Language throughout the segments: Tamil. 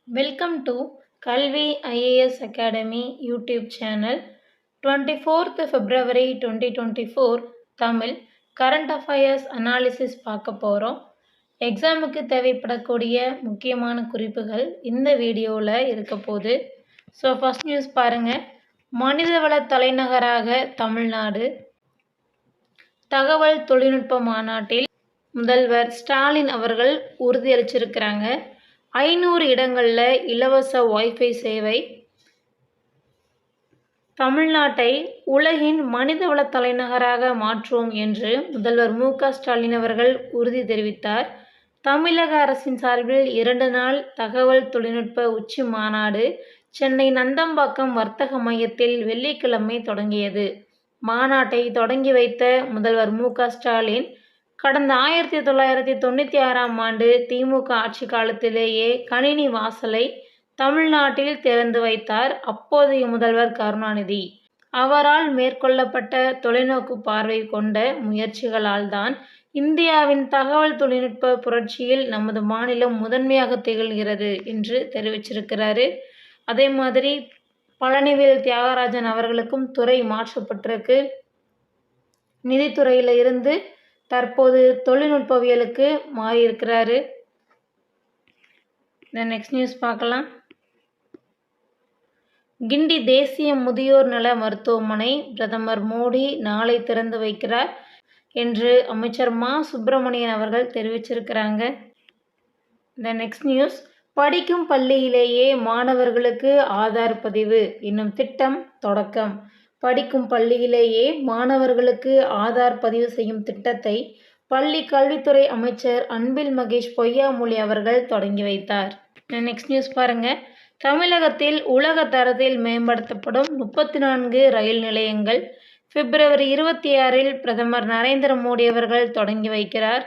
வெல்கம் டு கல்வி IAS academy YouTube channel. 24th February 2024 Tamil current affairs analysis பார்க்க போகிறோம். எக்ஸாமுக்கு தேவைப்படக்கூடிய முக்கியமான குறிப்புகள் இந்த வீடியோவில் இருக்க போகுது. ஸோ ஃபஸ்ட் நியூஸ் பாருங்கள். மனிதவள தலைநகராக தமிழ்நாடு. தகவல் தொழில்நுட்ப மாநாட்டில் முதல்வர் ஸ்டாலின் அவர்கள் உறுதியளிச்சிருக்கிறாங்க. 500 இடங்களில் இலவச வைஃபை சேவை. தமிழ்நாட்டை உலகின் மனிதவள தலைநகராக மாற்றுவோம் என்று முதல்வர் மு.க.ஸ்டாலின் அவர்கள் உறுதி தெரிவித்தார். தமிழக அரசின் சார்பில் 2 நாள் தகவல் தொழில்நுட்ப உச்சி மாநாடு சென்னை நந்தம்பாக்கம் வர்த்தக மையத்தில் வெள்ளிக்கிழமை தொடங்கியது. மாநாட்டை தொடங்கி வைத்த முதல்வர் மு.க.ஸ்டாலின் கடந்த 1996ஆம் ஆண்டு திமுக ஆட்சி காலத்திலேயே கணினி வாசலை தமிழ்நாட்டில் திறந்து வைத்தார் அப்போதைய முதல்வர் கருணாநிதி. அவரால் மேற்கொள்ளப்பட்ட தொலைநோக்கு பார்வை கொண்ட முயற்சிகளால் தான் இந்தியாவின் தகவல் தொழில்நுட்ப புரட்சியில் நமது மாநிலம் முதன்மையாக திகழ்கிறது என்று தெரிவிச்சிருக்கிறாரு. அதே மாதிரி பழனிவேல் தியாகராஜன் அவர்களுக்கும் துறை மாற்றப்பட்டிருக்கு. நிதித்துறையில் இருந்து தற்போது தொழில்நுட்பவியலுக்கு மாறியிருக்கிறாரு. நெக்ஸ்ட் நியூஸ் பார்க்கலாம். கிண்டி தேசிய முதியோர் நல மருத்துவமனை பிரதமர் மோடி நாளை திறந்து வைக்கிறார் என்று அமைச்சர் மா. சுப்பிரமணியன் அவர்கள் தெரிவிச்சிருக்கிறாங்க. Next news. படிக்கும் பள்ளியிலேயே மாணவர்களுக்கு ஆதார் பதிவு என்னும் திட்டம் தொடக்கம். படிக்கும் பள்ளியிலேயே மாணவர்களுக்கு ஆதார் பதிவு செய்யும் திட்டத்தை பள்ளி கல்வித்துறை அமைச்சர் அன்பில் மகேஷ் பொய்யாமொழி அவர்கள் தொடங்கி வைத்தார். நெக்ஸ்ட் நியூஸ் பாருங்க. தமிழகத்தில் உலக தரத்தில் மேம்படுத்தப்படும் 34 ரயில் நிலையங்கள் பிப்ரவரி 26இல் பிரதமர் நரேந்திர மோடி அவர்கள் தொடங்கி வைக்கிறார்.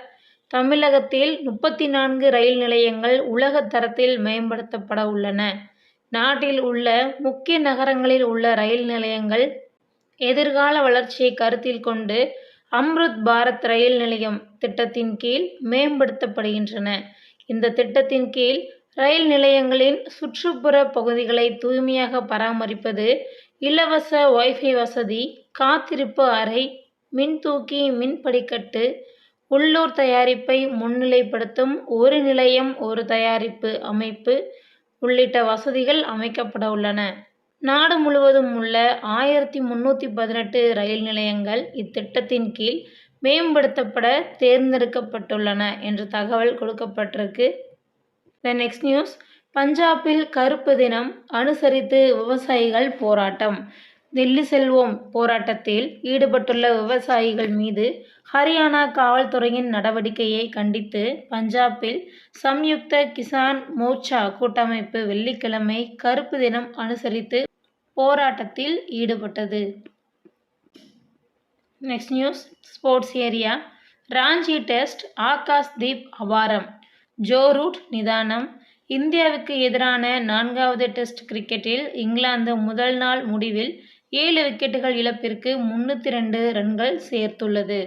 தமிழகத்தில் 34 ரயில் நிலையங்கள் உலக தரத்தில் மேம்படுத்தப்பட உள்ளன. நாட்டில் உள்ள முக்கிய நகரங்களில் உள்ள ரயில் நிலையங்கள் எதிர்கால வளர்ச்சியை கருத்தில் கொண்டு அம்ருத் பாரத் ரயில் நிலையம் திட்டத்தின் கீழ் மேம்படுத்தப்படுகின்றன. இந்த திட்டத்தின் கீழ் ரயில் நிலையங்களின் சுற்றுப்புற பகுதிகளை தூய்மையாக பராமரிப்பது, இலவச வைஃபை வசதி, காத்திருப்பு அறை, மின்தூக்கி, மின் படிக்கட்டு, உள்ளூர் தயாரிப்பை முன்னிலைப்படுத்தும் ஒரு நிலையம் ஒரு தயாரிப்பு அமைப்பு உள்ளிட்ட வசதிகள் அமைக்கப்பட உள்ளன. நாடு முழுவதும் உள்ள 1318 ரயில் நிலையங்கள் இத்திட்டத்தின் கீழ் மேம்படுத்தப்பட தேர்ந்தெடுக்கப்பட்டுள்ளன என்று தகவல் கொடுக்கப்பட்டிருக்கு. Next news. பஞ்சாபில் கருப்பு தினம் அனுசரித்து விவசாயிகள் போராட்டம். தில்லி செல்வோம் போராட்டத்தில் ஈடுபட்டுள்ள விவசாயிகள் மீது ஹரியானா காவல்துறையின் நடவடிக்கையை கண்டித்து பஞ்சாபில் சம்யுக்த கிசான் மோர்ச்சா கூட்டமைப்பு வெள்ளிக்கிழமை கருப்பு தினம் அனுசரித்து போராட்டத்தில் ஈடுபட்டது. Next news. Sports area. Ranchi test Akash Deep அபாரம். ஜோ ரூட் நிதானம். இந்தியாவுக்கு எதிரான 4வது டெஸ்ட் கிரிக்கெட்டில் இங்கிலாந்து முதல் நாள் முடிவில் 7 விக்கெட்டுகள் இழப்பிற்கு 302 ரன்கள் சேர்த்துள்ளது.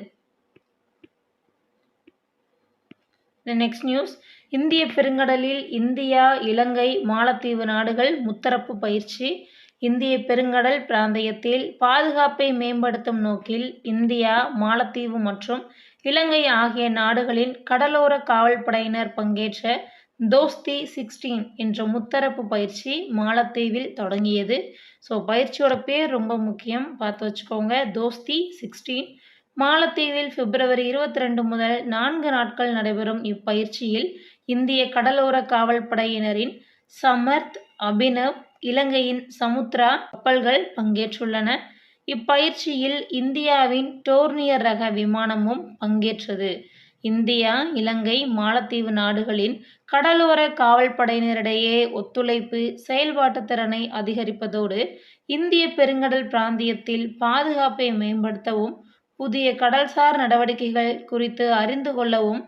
Next news. இந்திய பெருங்கடலில் இந்தியா, இலங்கை, மாலத்தீவு நாடுகள் முத்தரப்பு பயிற்சி. இந்திய பெருங்கடல் பிராந்தியத்தில் பாதுகாப்பை மேம்படுத்தும் நோக்கில் இந்தியா, மாலத்தீவு மற்றும் இலங்கை ஆகிய நாடுகளின் கடலோர காவல்படையினர் பங்கேற்ற தோஸ்தி 16 என்ற முத்தரப்பு பயிற்சி மாலத்தீவில் தொடங்கியது. ஸோ பயிற்சியோட பேர் ரொம்ப முக்கியம், பார்த்து வச்சுக்கோங்க. தோஸ்தி 16 மாலத்தீவில் பிப்ரவரி 22 முதல் 4 நாட்கள் நடைபெறும் இப்பயிற்சியில் இந்திய கடலோர காவல்படையினரின் சமர்த், அபினவ், இலங்கையின் சமுத்ரா கப்பல்கள் பங்கேற்றுள்ளன. இப்பயிற்சியில் இந்தியாவின் டோர்னியர் ரக விமானமும் பங்கேற்றது. இந்தியா, இலங்கை, மாலத்தீவு நாடுகளின் கடலோர காவல்படையினரிடையே ஒத்துழைப்பு, செயல்பாட்டு திறனை அதிகரிப்பதோடு இந்திய பெருங்கடல் பிராந்தியத்தில் பாதுகாப்பை மேம்படுத்தவும் புதிய கடல்சார் நடவடிக்கைகள் குறித்து அறிந்து கொள்ளவும்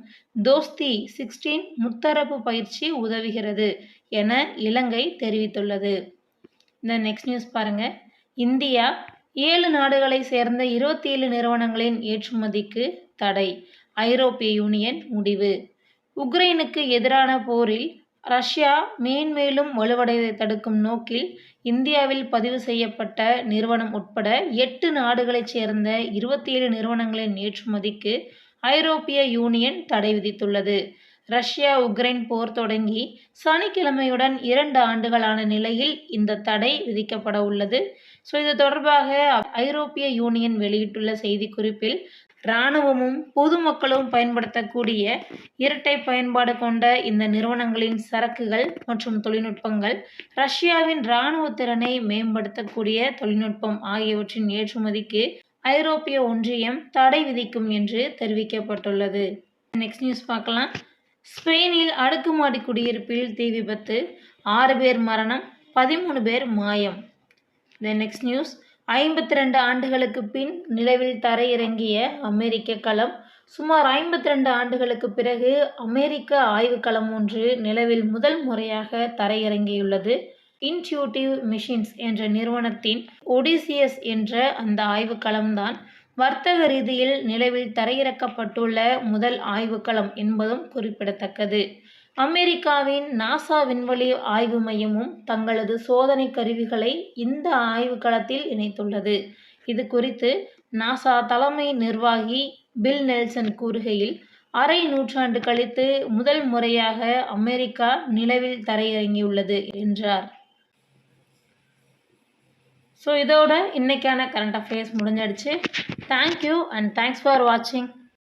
தோஸ்தி 16 முத்தரப்பு பயிற்சி உதவுகிறது என இலங்கை தெரிவித்துள்ளது. இந்த நெக்ஸ்ட் நியூஸ் பாருங்க. இந்தியா 7 நாடுகளை சேர்ந்த 27 நிறுவனங்களின் ஏற்றுமதிக்கு தடை. ஐரோப்பிய யூனியன் முடிவு. உக்ரைனுக்கு எதிரான போரில் ரஷ்யா மேன்மேலும் வலுவடைவதை தடுக்கும் நோக்கில் இந்தியாவில் பதிவு செய்யப்பட்ட நிறுவனம் உட்பட 8 நாடுகளைச் சேர்ந்த 27 நிறுவனங்களின் ஏற்றுமதிக்கு ஐரோப்பிய யூனியன் தடை விதித்துள்ளது. ரஷ்யா உக்ரைன் போர் தொடங்கி சனிக்கிழமையுடன் 2 ஆண்டுகளான நிலையில் இந்த தடை விதிக்கப்பட உள்ளது. இது தொடர்பாக ஐரோப்பிய யூனியன் வெளியிட்டுள்ள செய்திக்குறிப்பில், இராணுவமும் பொதுமக்களும் பயன்படுத்தக்கூடிய இரட்டை பயன்பாடு கொண்ட இந்த நிறுவனங்களின் சரக்குகள் மற்றும் தொழில்நுட்பங்கள், ரஷ்யாவின் இராணுவ திறனை மேம்படுத்தக்கூடிய தொழில்நுட்பம் ஆகியவற்றின் ஏற்றுமதிக்கு ஐரோப்பிய ஒன்றியம் தடை விதிக்கும் என்று தெரிவிக்கப்பட்டுள்ளது. நெக்ஸ்ட் நியூஸ் பார்க்கலாம். ஸ்பெயினில் அடுக்குமாடி குடியிருப்பில் தீ விபத்து, 6 பேர் மரணம், 13 பேர் மாயம். Next news. 52 ஆண்டுகளுக்கு பின் நிலவில் தரையிறங்கிய அமெரிக்க கலம். சுமார் 52 ஆண்டுகளுக்கு பிறகு அமெரிக்க ஆய்வுக்களம் ஒன்று நிலவில் முதல் முறையாக தரையிறங்கியுள்ளது. இன்ட்யூட்டிவ் மிஷின்ஸ் என்ற நிறுவனத்தின் ஒடிசியஸ் என்ற அந்த ஆய்வுக்களம்தான் வர்த்தக ரீதியில் நிலவில் தரையிறக்கப்பட்டுள்ள முதல் ஆய்வுக்களம் என்பதும் குறிப்பிடத்தக்கது. அமெரிக்காவின் நாசா விண்வெளி ஆய்வு மையமும் தங்களது சோதனை கருவிகளை இந்த ஆய்வுக்களத்தில் இணைத்துள்ளது. இது குறித்து நாசா தலைமை நிர்வாகி பில் நெல்சன் கூறுகையில், அரை நூற்றாண்டு கழித்து முதல் முறையாக அமெரிக்கா நிலவில் தரையிறங்கியுள்ளது என்றார். இதோட இன்னைக்கான கரண்ட் அஃபேர்ஸ் முடிஞ்சிடுச்சு. தேங்க்யூ அண்ட் தேங்க்ஸ் ஃபார் வாட்சிங்.